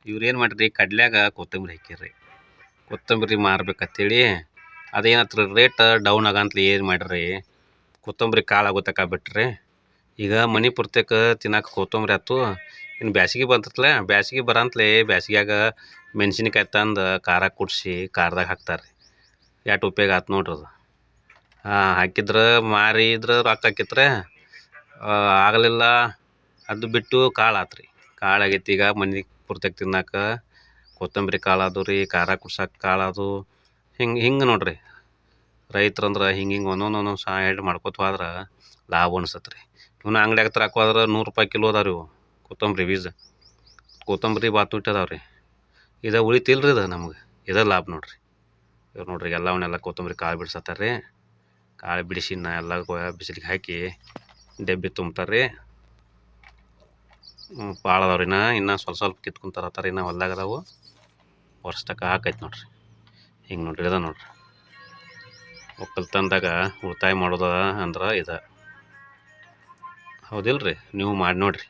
ಇವ್ರು ಏನು ಮಾಡಿರಿ ಕಡ್ಲ್ಯಾಗ ಕೊತ್ತಂಬರಿ ಹಾಕಿರ್ರಿ. ಕೊತ್ತಂಬರಿ ಮಾರ್ಬೇಕಂತೇಳಿ ಅದೇನತ್ರ ರೇಟ್ ಡೌನ್ ಆಗಂತಲೇ ಏನು ಮಾಡಿರಿ ಕೊತ್ತಂಬರಿ ಕಾಳು ಆಗೋತಕ ಬಿಟ್ರಿ. ಈಗ ಮನೆ ಪುರ್ತಕ್ಕೆ ತಿನ್ನಕ್ಕೆ ಕೊತ್ತಂಬರಿ ಆಯ್ತು. ಇನ್ನು ಬ್ಯಾಸಿಗೆ ಬಂತತ್ಲೆ ಬ್ಯಾಸಿಗೆ ಬರಂತಲೇ ಬ್ಯಾಸಿಗ್ಯಾಗ ಮೆಣಸಿನ್ಕಾಯಿ ತಂದು ಖಾರ ಕುಡಿಸಿ ಖಾರದಾಗ ಹಾಕ್ತಾರೆ ರೀ. ಎಷ್ಟು ಉಪಯೋಗ ಆಯ್ತು ನೋಡ್ರಿ ಅದು. ಹಾಕಿದ್ರೆ ಮಾರಿದ್ರೆ ರೊಕ್ಕ ಆಕಿತ್ರೆ ಆಗಲಿಲ್ಲ. ಅದು ಬಿಟ್ಟು ಕಾಳು ಆತು ರೀ. ಕಾಳು ಆಗೈತಿ ಈಗ ಮನೆ ಪುರ್ತಕ್ಕೆ ತಿನ್ನಕ್ಕೆ ಕೊತ್ತಂಬರಿ ಕಾಳು ಅದು ರೀ, ಖಾರ ಕುಡ್ಸಕ್ಕೆ ಕಾಳು ಅದು. ಹಿಂಗೆ ನೋಡ್ರಿ ರೈತರಂದ್ರೆ ಹಿಂಗೆ ಒಂದೊಂದು ಸೈಡ್ ಮಾಡ್ಕೊತ ಹೋದ್ರೆ ಲಾಭ ಅನ್ಸತ್ತೆ ರೀ. ಇವನ್ನ ಅಂಗಡಿಯಾಗ ತರಕ್ಕೆ ಹೋದ್ರೆ ₹100 ಕಿಲೋ ಅದಾವ ರೀ ಇವು ಕೊತ್ತಂಬರಿ ಬೀಜ. ಕೊತ್ತಂಬರಿ ಭಾಳ ತುಟ್ಟಿ ಅದಾವೆ ರೀ. ಇದು ಉಳಿತಿಲ್ಲ ರೀ ಇದು ನಮ್ಗೆ. ಇದೇ ಲಾಭ ನೋಡ್ರಿ. ಇವ್ರು ನೋಡ್ರಿ ಎಲ್ಲವನ್ನೆಲ್ಲ ಕೊತ್ತಂಬರಿ ಕಾಳು ಬಿಡ್ಸತ್ತಾರೆ ರೀ. ಕಾಳು ಬಿಡಿಸಿ ಎಲ್ಲ ಬಿಸಿಲಿಗೆ ಹಾಕಿ ಡಬ್ಬಿ ತುಂಬ್ತಾರೆ ರೀ. ಭಾಳ ಅದಾವೆ ರೀ. ಇನ್ನು ಸ್ವಲ್ಪ ಕಿತ್ಕೊಂತಾರತ್ತಾರೆ. ಇನ್ನು ಹೊಲ್ದಾಗ ಅದಾವು. ವರ್ಷಕ್ಕೆ ಹಾಕೈತೆ ನೋಡ್ರಿ. ಹಿಂಗೆ ನೋಡ್ರಿ ಇದ ನೋಡ್ರಿ ಒಕ್ಕಲ್ತನದಾಗ ಉಳಿತಾಯ ಮಾಡೋದು ಅಂದ್ರೆ ಇದು. ಹೌದಿಲ್ಲ ರೀ? ನೀವು ಮಾಡಿ ನೋಡಿರಿ.